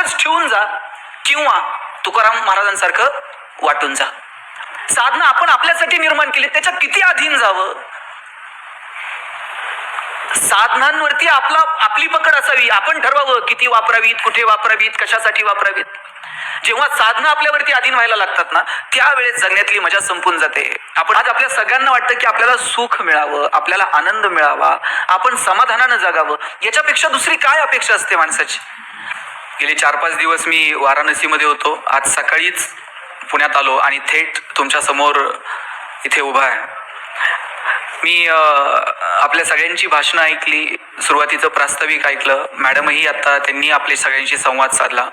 सारखंच ठेवून जा किंवा तुकाराम महाराजांसारखं वाटून जा. साधना आपण आपल्यासाठी निर्माण केली, त्याच्या किती अधीन जावं. साधनांवरती आपली पकड असावी. आपण ठरवावं किती वापरावीत, कुठे वापरावीत, कशासाठी वापरावीत. जेव्हा साधना आपल्यावरती अधीन व्हायला लागतात ना, त्यावेळेस जगण्यातली मजा संपून जाते. आपण आज आपल्या सगळ्यांना वाटतं की आपल्याला सुख मिळावं, आपल्याला आनंद मिळावा, आपण समाधानानं जगावं. याच्यापेक्षा दुसरी काय अपेक्षा असते माणसाची. गेले 4-5 दिवस मी वाराणसीमध्ये होतो. आज सकाळीच पुण्यात आलो आणि थेट तुमच्या समोर इथे उभा आहे. मी आपल्या सगळ्यांची भाषणं ऐकली, सुरुवातीचं प्रास्ताविक ऐकलं. मॅडमही आता त्यांनी आपल्या सगळ्यांशी संवाद साधला.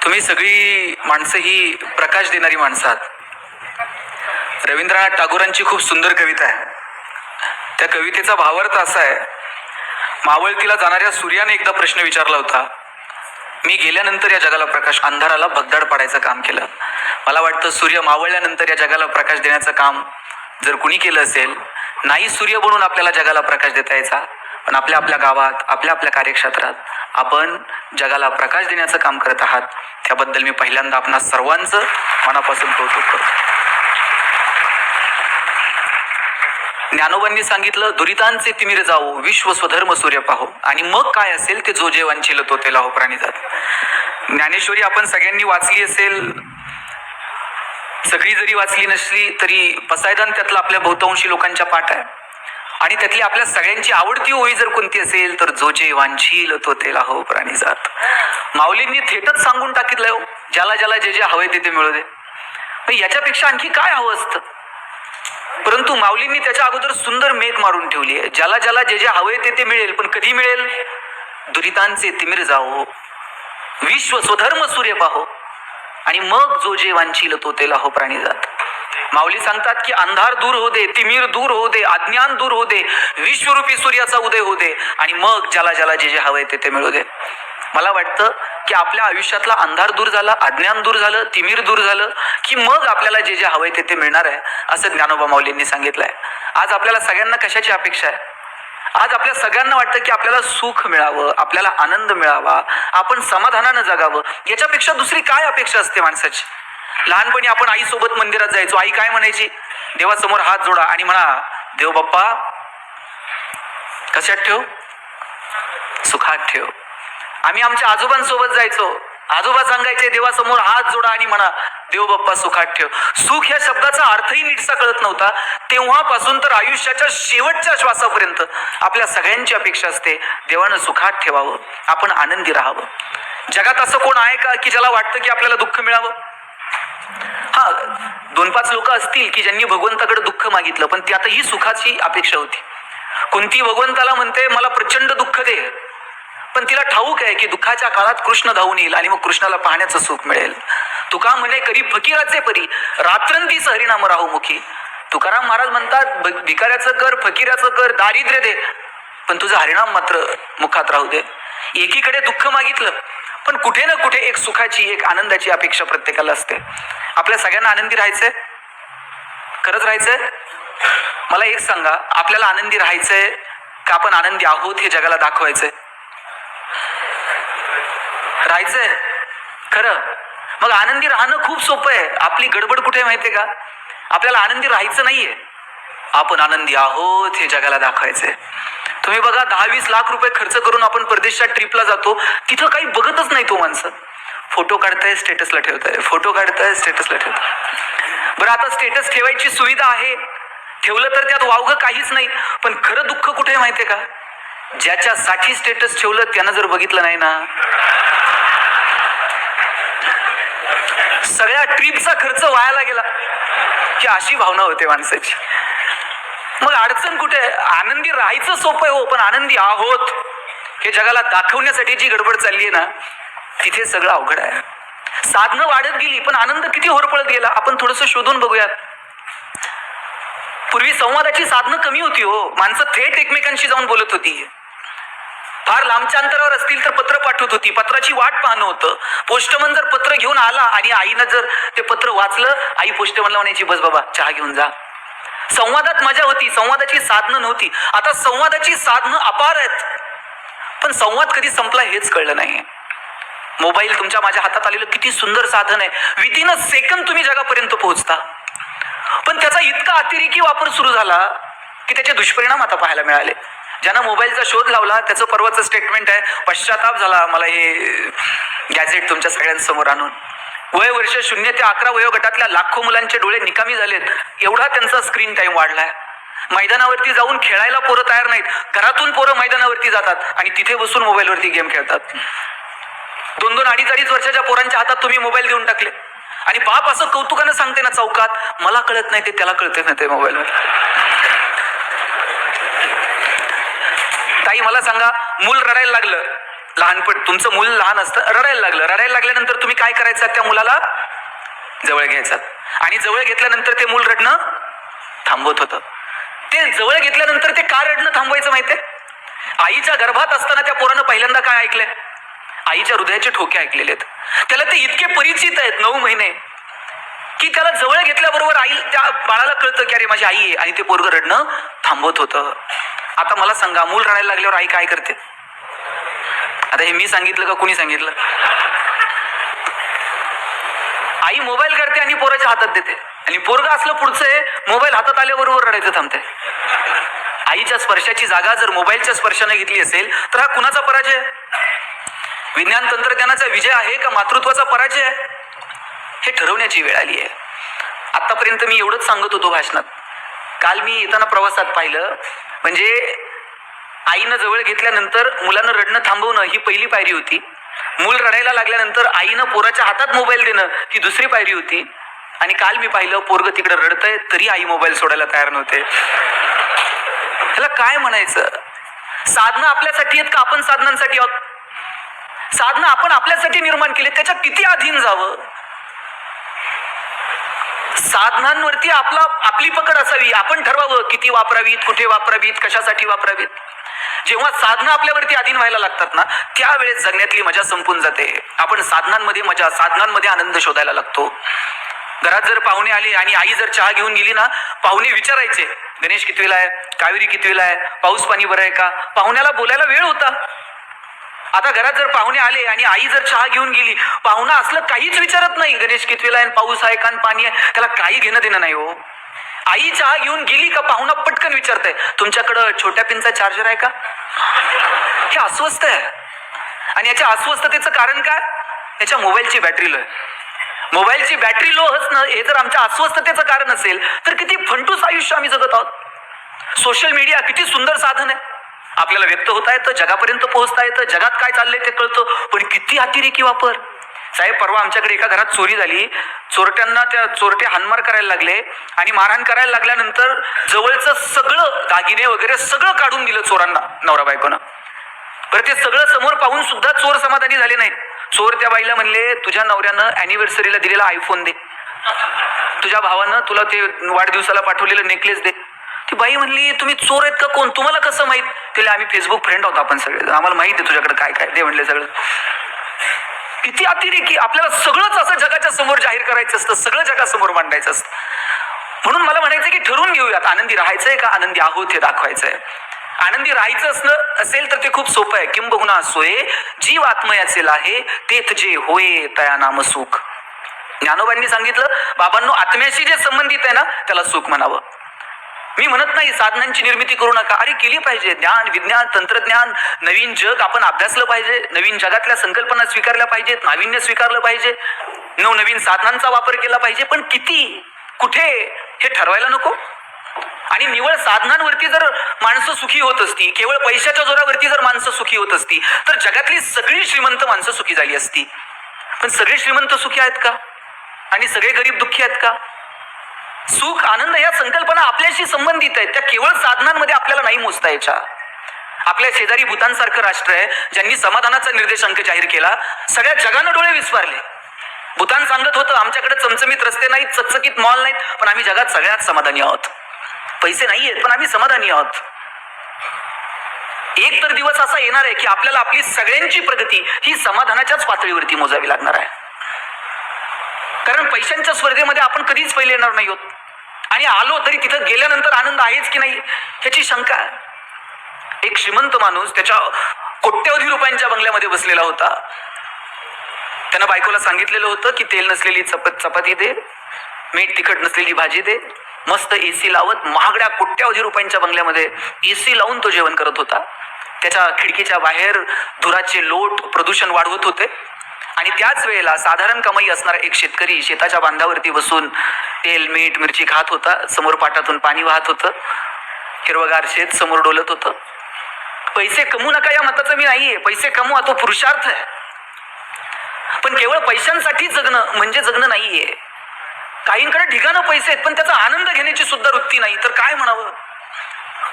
तुम्ही सगळी माणसं ही प्रकाश देणारी माणसं आहात. रवींद्रनाथ टागोरांची खूप सुंदर कविता आहे. त्या कवितेचा भावार्थ असा आहे, मावळतीला जाणाऱ्या सूर्याने एकदा प्रश्न विचारला होता, मी गेल्यानंतर या जगाला प्रकाश, अंधाराला भगदाड पाडायचं काम केलं. मला वाटतं सूर्य मावळल्यानंतर या जगाला प्रकाश देण्याचं काम जर कुणी केलं असेल, नाही सूर्य बनून आपल्याला जगाला प्रकाश देता यायचा, पण आपल्या आपल्या गावात, आपल्या आपल्या कार्यक्षेत्रात आपण जगाला प्रकाश देण्याचं काम करत आहात. त्याबद्दल मी पहिल्यांदा आपणा सर्वांचं मनापासून कौतुक करतो. ज्ञानोबांनी सांगितलं, दुरितांचे तिमिर जाओ, विश्व स्वधर्म सूर्य पाहो, आणि मग काय असेल ते जो जे वांछिल तो ते लाहो प्राणिजात. ज्ञानेश्वरी आपण सगळ्यांनी वाचली असेल, सगळी जरी वाचली नसली तरी पसायदान त्यातला आपल्या बहुतांशी लोकांच्या पाठ आहे. आणि त्यातली आपल्या सगळ्यांची आवडती ओळी जर कोणती असेल तर जो जे वांछील तो ते लाहो प्राणिजात. माऊलींनी थेटच सांगून टाकितलंय, ज्याला ज्याला जे जे हवे ते मिळू दे. याच्यापेक्षा आणखी काय हवं असतं. परंतु माऊलींनी त्याच्या अगोदर सुंदर मेघ मारून ठेवली आहे, ज्याला ज्याला जे जे हवे ते मिळेल. पण कधी मिळेल. दुरितांचे तिमिर जाओ, विश्व स्वधर्म सूर्य पाहो, आणि मग जो जे वांछील तो ते लाहो प्राणिजात. माऊली सांगतात की अंधार दूर हो दे, तिमिर दूर हो दे, अज्ञान दूर हो दे, विश्वरूपी सूर्याचा उदय हो दे, आणि मग ज्याला ज्याला जे जे हवे ते मिळू दे. मला वाटतं की आपल्या आयुष्यातला अंधार दूर झाला, अज्ञान दूर झालं, तिमिर दूर झालं की मग आपल्याला जे जे हवे ते मिळणार आहे, असं ज्ञानोबा माऊलींनी सांगितलंय. आज आपल्याला सगळ्यांना कशाची अपेक्षा आहे. आज आपल्या सगळ्यांना वाटतं की आपल्याला सुख मिळावं, आपल्याला आनंद मिळावा, आपण समाधानानं जगावं. याच्यापेक्षा दुसरी काय अपेक्षा असते माणसाची. लहानपणी आपण आईसोबत मंदिरात जायचो. आई काय म्हणायची, देवासमोर हात जोडा आणि म्हणा, देव बाप्पा कशात ठेव, सुखात ठेव. आम्ही आमच्या आजोबांसोबत जायचो. आजोबा सांगायचे, देवासमोर हात जोडा आणि म्हणा, देव बाप्पा सुखात ठेव. सुख या शब्दाचा अर्थही नीटसा कळत नव्हता. तेव्हापासून तर आयुष्याच्या शेवटच्या श्वासापर्यंत आपल्या सगळ्यांची अपेक्षा असते, देवानं सुखात ठेवावं, आपण आनंदी राहावं. जगात असं कोण आहे का की ज्याला वाटतं की आपल्याला दुःख मिळावं. हा, 2-5 लोक असतील की ज्यांनी भगवंताकडे दुःख मागितलं, पण त्यातही सुखाची अपेक्षा होती. कोणती भगवंताला म्हणते मला प्रचंड दुःख दे, पण तिला ठाऊक आहे की दुःखाच्या काळात कृष्ण धावून येईल आणि मग कृष्णाला पाहण्याचं सुख मिळेल. तुका म्हणे करी फकीराचे परी, रात्रंतीस हरिनाम राहू मुखी. तुकाराम महाराज म्हणतात, भिकाऱ्याचं कर, फकीराचं कर, दारिद्र्य दे, पण तुझं हरिनाम मात्र मुखात राहू दे. एकीकडे दुःख मागितलं, पण कुठे ना कुठे एक सुखाची, एक आनंदाची अपेक्षा प्रत्येकाला असते. आपल्या सगळ्यांना आनंदी राहायचंय, खरंच राहायचंय. मला एक सांगा, आपल्याला आनंदी राहायचंय का आपण आनंदी आहोत हे जगाला दाखवायचंय. राहायचंय खरं. मग आनंदी राहणं खूप सोपं आहे. आपली गडबड कुठे माहितीये का, आपल्याला आनंदी राहायचं नाहीये, आपण आनंदी आहोत हे जगाला दाखवायचंय. तुम्ही बघा, 10-20 लाख रुपये खर्च करून आपण परदेशात ट्रिपला जातो, तिथं काही बघतच नाही तो माणसं. फोटो काढताय, स्टेटसला ठेवताय, फोटो काढताय, स्टेटसला ठेवताय. बरं, आता स्टेटस ठेवायची सुविधा आहे, ठेवलं तर त्यात वावगं काहीच नाही. पण खरं दुःख कुठे माहितीये का, ज्याच्यासाठी स्टेटस ठेवलं त्यानं जर बघितलं नाही ना, सगळ्या ट्रिपचा खर्च वायाला गेला की अशी भावना होते माणसाची. मग अडचण कुठे आहे. आनंदी राहायचं सोपं आहे हो, पण आनंदी आहोत हे जगाला दाखवण्यासाठी जी गडबड चालली आहे ना, तिथे सगळं अवघड आहे. साधनं वाढत गेली पण आनंद किती होरपळत गेला. आपण थोडंसं शोधून बघूयात. पूर्वी संवादाची साधनं कमी होती हो, माणसं थेट एकमेकांशी जाऊन बोलत होती. फार लांबच्या अंतरावर असतील तर पत्र पाठवत होती, पत्राची वाट पाहणं होतं. पोस्टमन जर पत्र घेऊन आला आणि आईनं जर ते पत्र वाचलं, आई पोस्टमनला म्हणायची, बस बाबा चहा घेऊन जा. संवादात मजा होती, संवादाची साधनं नव्हती. आता संवादाची साधनं अपार आहेत, पण संवाद कधी संपला हेच कळलं नाही. मोबाईल तुमच्या माझ्या हातात आलेलं किती सुंदर साधन आहे, विदिन अ सेकंद तुम्ही जगापर्यंत पोहोचता. पण त्याचा इतका अतिरेकी वापर सुरू झाला की त्याचे दुष्परिणाम आता पाहायला मिळाले. ज्यानं मोबाईलचा शोध लावला त्याचं परवाचं स्टेटमेंट आहे, पश्चाताप झाला मला हे गॅजेट तुमच्या सगळ्यांसमोर आणून. वय वर्ष 0 ते 11 वयोगटातल्या लाखो मुलांचे डोळे निकामी झालेत, एवढा त्यांचा स्क्रीन टाइम वाढलाय. मैदानावरती जाऊन खेळायला पोरं तयार नाहीत, घरातून पोरं मैदानावरती जातात आणि तिथे बसून मोबाईलवरती गेम खेळतात. 2-2, 2.5 वर्षाच्या पोरांच्या हातात तुम्ही मोबाईल देऊन टाकले आणि बाप असं कौतुकानं सांगते ना चौकात, मला कळत नाही ते त्याला कळते ना ते मोबाईलवर. ताई मला सांगा, मूल रडायला लागलं, लहानपण तुमचं मूल लहान असतं, रडायला लागलं, रडायला लागल्यानंतर तुम्ही काय करायचं, त्या मुलाला जवळ घ्यायचं आणि जवळ घेतल्यानंतर ते मूल रडणं थांबवत होतं. ते जवळ घेतल्यानंतर ते का रडणं थांबवायचं माहितीये? आईच्या गर्भात असताना त्या पोरानं पहिल्यांदा काय ऐकलंय? आईच्या हृदयाचे ठोके ऐकलेले आहेत. त्याला ते इतके परिचित आहेत 9 महिने की त्याला जवळ घेतल्याबरोबर आई त्या बाळाला कळतं की अरे माझी आई आहे, आणि ते पोरगं रडणं थांबवत होतं. आता मला सांगा, मूल रडायला लागल्यावर आई काय करते? आता हे मी सांगितलं का कुणी सांगितलं? आई मोबाईल करते आणि पोराच्या हातात देते, आणि पोरगा असलं पुढचं आहे, मोबाईल हातात आल्याबरोबर रडायचं थांबते. आईच्या स्पर्शाची जागा जर मोबाईलच्या स्पर्शाने घेतली असेल तर हा कुणाचा पराजय? विज्ञान तंत्रज्ञानाचा विजय आहे का मातृत्वाचा पराजय आहे? हे ठरवण्याची वेळ आली आहे. आतापर्यंत मी एवढंच सांगत होतो भाषणात. काल मी येताना प्रवासात पाहिलं, म्हणजे आईनं जवळ घेतल्यानंतर मुलानं रडणं थांबवणं ही पहिली पायरी होती. मूल रडायला लागल्यानंतर आईनं पोराच्या हातात मोबाईल देणं ही दुसरी पायरी होती. आणि काल मी पाहिलं, पोरगं तिकडे रडतंय तरी आई मोबाईल सोडायला तयार नव्हते. ह्याला काय म्हणायचं? साधनं आपल्यासाठी आहेत का आपण साधनांसाठी आहोत? साधनं आपण आपल्यासाठी निर्माण केले, त्याच्या किती अधीन जावं? साधनांवरती आपली पकड असावी, आपण ठरवावं किती वापरावीत, कुठे वापरावीत, कशासाठी वापरावीत. जेव्हा साधनं आपल्यावरती अधीन व्हायला लागतात ना, त्यावेळेस जगण्यातली मजा संपून जाते. आपण साधनांमध्ये मजा, साधनांमध्ये आनंद शोधायला लागतो. घरात जर पाहुणे आले आणि आई जर चहा घेऊन गेली ना, पाहुणे विचारायचे गणेश कितवीला आहे, कावेरी कितवीला आहे, पाऊस पाणी बरं आहे का? पाहुण्याला बोलायला वेळ होता. आता घरात जर पाहुणे आले आणि आई जर चहा घेऊन गेली, पाहुणा असलं काहीच विचारत नाही, गणेश कितवीला आहे, पाऊस आहे का, पाणी आहे, त्याला काही घेणं देणं नाही हो. आई चहा घेऊन गेली का पाहुणा पटकन विचारतंय, तुमच्याकडं छोट्या पिनचा चार्जर आहे का? हे अस्वस्थ आहे. आणि याच्या अस्वस्थतेचं कारण काय? याच्या मोबाईलची बॅटरी लो आहे. मोबाईलची बॅटरी लो असणं हे जर आमच्या अस्वस्थतेचं कारण असेल तर किती फंटूस आयुष्य आम्ही जगत आहोत. सोशल मीडिया किती सुंदर साधन आहे, आपल्याला व्यक्त होता येतं, जगापर्यंत पोहोचता येतं, जगात काय चाललंय ते कळतं. पण किती अतिरेकी वापर. साहेब, परवा आमच्याकडे एका घरात चोरी झाली. चोरट्यांना त्या चोरटे हाणमार करायला लागले आणि मारहाण करायला लागल्यानंतर जवळचं सगळं दागिने वगैरे सगळं काढून दिलं चोरांना, नवरा बायकोनं. बरं, ते सगळं समोर पाहून सुद्धा चोर समाधानी झाले नाहीत. चोर त्या बाईला म्हणले, तुझ्या नवऱ्यानं अॅनिव्हर्सरीला दिलेला आयफोन दे, तुझ्या भावानं तुला ते वाढदिवसाला पाठवलेलं नेकलेस दे. ती बाई म्हणली, तुम्ही चोर आहेत का कोण, तुम्हाला कसं माहित? तिला आम्ही फेसबुक फ्रेंड आहोत आपण सगळे, आम्हाला माहित आहे तुझ्याकडे काय काय दे म्हणले सगळं. किती अतिरेकी. आपल्याला सगळंच असं जगाच्या समोर जाहीर करायचं असतं, सगळं जगासमोर मांडायचं असतं. म्हणून मला म्हणायचं की ठरवून घेऊयात, आनंदी राहायचंय का आनंदी आहोत हे दाखवायचंय. आनंदी राहायचं असेल तर ते खूप सोपं आहे. किंबहुना सोये जीव आत्मयाचे आहे, तेथ जे होय तया नाम सुख. ज्ञानोबांनी सांगितलं, बाबांनो, आत्म्याशी जे संबंधित आहे ना त्याला सुख म्हणावं. मी म्हणत नाही साधनांची निर्मिती करू नका, अरे केली पाहिजे. ज्ञान, विज्ञान, तंत्रज्ञान, नवीन जग आपण अभ्यासलं पाहिजे, नवीन जगातल्या संकल्पना स्वीकारल्या पाहिजेत, नाविन्य स्वीकारलं पाहिजे, नवनवीन साधनांचा वापर केला पाहिजे. पण किती, कुठे हे ठरवायला नको. आणि निवळ साधनांवरती जर माणसं सुखी होत असती, केवळ पैशाच्या जोरावरती जर माणसं सुखी होत असती तर जगातली सगळी श्रीमंत माणसं सुखी झाली असती. पण सगळे श्रीमंत सुखी आहेत का? आणि सगळे गरीब दुःखी आहेत का? सुख, आनंद या संकल्पना आपल्याशी संबंधित आहेत, त्या केवळ साधनांमध्ये आपल्याला नाही मोजता यायच्या. आपल्या शेजारी भूतानसारखं राष्ट्र आहे ज्यांनी समाधानाचा निर्देशांक जाहीर केला. सगळ्या जगानं डोळे विस्फारले. भूतान सांगत होतं, आमच्याकडे चमचमीत रस्ते नाहीत, चकचकीत मॉल नाहीत, पण आम्ही जगात सगळ्यात समाधानी आहोत. पैसे नाहीयेत पण आम्ही समाधानी आहोत. एक तर दिवस असा येणार आहे की आपल्याला आपली सगळ्यांची प्रगती ही समाधानाच्याच पातळीवरती मोजावी लागणार आहे. कारण पैशांच्या स्पर्धेमध्ये आपण कधीच पहिले येणार नाही आहोत. आणि आलो तरी तिथं गेल्यानंतर आनंद आहेच की नाही ह्याची शंका आहे. एक श्रीमंत माणूस त्याच्या कोट्यवधी रुपयांच्या बंगल्यामध्ये बसलेला होता. त्यानं बायकोला सांगितलेलं होतं की तेल नसलेली चपाती दे, मीठ तिखट नसलेली भाजी दे, मस्त एसी लावत महागड्या कोट्यावधी रुपयांच्या बंगल्यामध्ये एसी लावून तो जेवण करत होता. त्याच्या खिडकीच्या बाहेर धुराचे लोट प्रदूषण वाढवत होते. आणि त्याच वेळेला साधारण कमाई असणारा एक शेतकरी शेताच्या बांधावरती बसून तेल मीठ मिरची खात होता. समोर पाटातून पाणी वाहत होतं, हिरवगार शेत समोर डोलत होतं. पैसे कमवू नका या मताचं मी नाहीये, पैसे कमवा तो पुरुषार्थ आहे, पण केवळ पैशांसाठी जगणं म्हणजे जगणं नाहीये. काहींकडे ढिगानं पैसे आहेत पण त्याचा आनंद घेण्याची सुद्धा वृत्ती नाही, तर काय म्हणावं.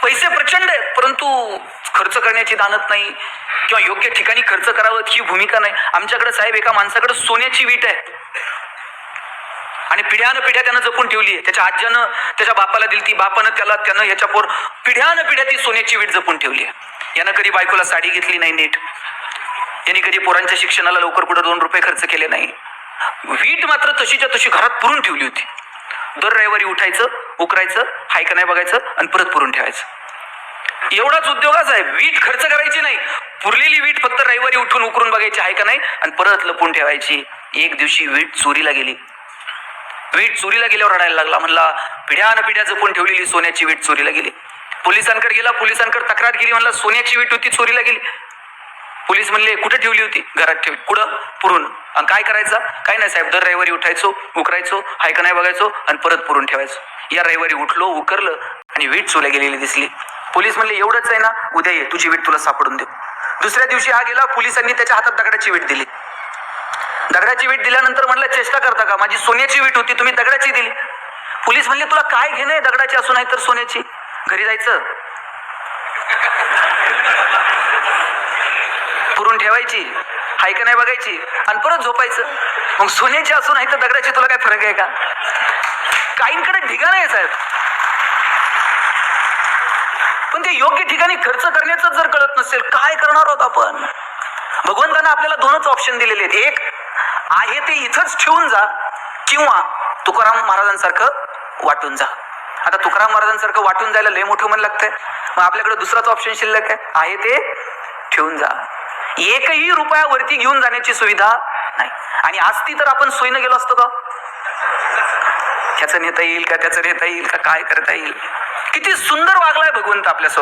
पैसे प्रचंड आहेत परंतु खर्च करण्याची दानत नाही किंवा योग्य ठिकाणी खर्च करावं ही भूमिका नाही. आमच्याकडे साहेब एका माणसाकडे सोन्याची वीट आहे आणि पिढ्यानं पिढ्या त्यानं जपून ठेवली आहे. त्याच्या आज्यानं त्याच्या बापाला दिली ती, बापानं त्यानं याच्या पोर पिढ्यानं पिढ्या ती सोन्याची वीट जपून ठेवली आहे. यानं कधी बायकोला साडी घेतली नाही नीट, यांनी कधी पोरांच्या शिक्षणाला लवकर कुठं 2 रुपये खर्च केले नाही. वीट मात्र तशीच्या तशी घरात पुरून ठेवली होती. दर रविवारी उठायचं, उकरायचं, हाय का नाही बघायचं आणि परत पुरून ठेवायचं. एवढाच उद्योगाच आहे. वीट खर्च करायची नाही, पुरलेली वीट फक्त रविवारी उठून उकरून बघायची आहे का नाही आणि परत लपून ठेवायची. एक दिवशी वीट चोरीला गेली. वीट चोरीला गेल्यावर रडायला लागला. म्हणला पिढ्यानं पिढ्या जपून ठेवलेली सोन्याची वीट चोरीला गेली. पोलिसांकडे गेला, पोलिसांकडे तक्रार केली. म्हणला सोन्याची वीट होती चोरीला गेली. पोलीस म्हणले कुठे ठेवली होती? घरात ठेवली. कुठं? पुरून. आणि काय करायचं? काय नाही साहेब, दर रविवारी उठायचो, उकरायचो, हाय का नाही बघायचो आणि परत पुरून ठेवायचो. या रविवारी उठलो, उकरलं आणि वीट चोरीला गेलेली दिसली. पोलीस म्हणले एवढंच आहे ना, उद्या ये, तुझी वीट तुला सापडून देऊ. दुसऱ्या दिवशी हा गेला, पोलिसांनी त्याच्या हातात दगडाची वीट दिली. दगडाची वीट दिल्यानंतर म्हणलं चेष्टा करता का, माझी सोन्याची वीट होती तुम्ही दगडाची दिली. पोलीस म्हणले तुला काय घेणं आहे दगडाची असू नाही तर सोन्याची? घरी जायचं, पुरून ठेवायची, हाय का नाही बघायची आणि परत झोपायचं. मग सोन्याची असू नाही तर दगडाची तुला काय फरक आहे का? काहींकडे ढिगा नाही साहेब, पण ते योग्य ठिकाणी खर्च करण्याचं जर कळत नसेल काय करणार आहोत आपण? भगवंतानं आपल्याला 2च ऑप्शन दिलेले आहेत. एक आहे ते इथंच ठेवून जा किंवा तुकाराम महाराजांसारखं वाटून जा. आता तुकाराम महाराजांसारखं वाटून जायला लय मोठं मन लागतंय, मग आपल्याकडे दुसराच ऑप्शन शिल्लक आहे ते ठेवून जा. एकही रुपया वरती घेऊन जाण्याची सुविधा नाही. आणि असती तर आपण सोयीनं गेलो असतो का? ह्याचं नेता येईल का, त्याचं नेता येईल का, काय करता येईल? किती सुंदर वागलाय भगवंत आपल्यासोबत.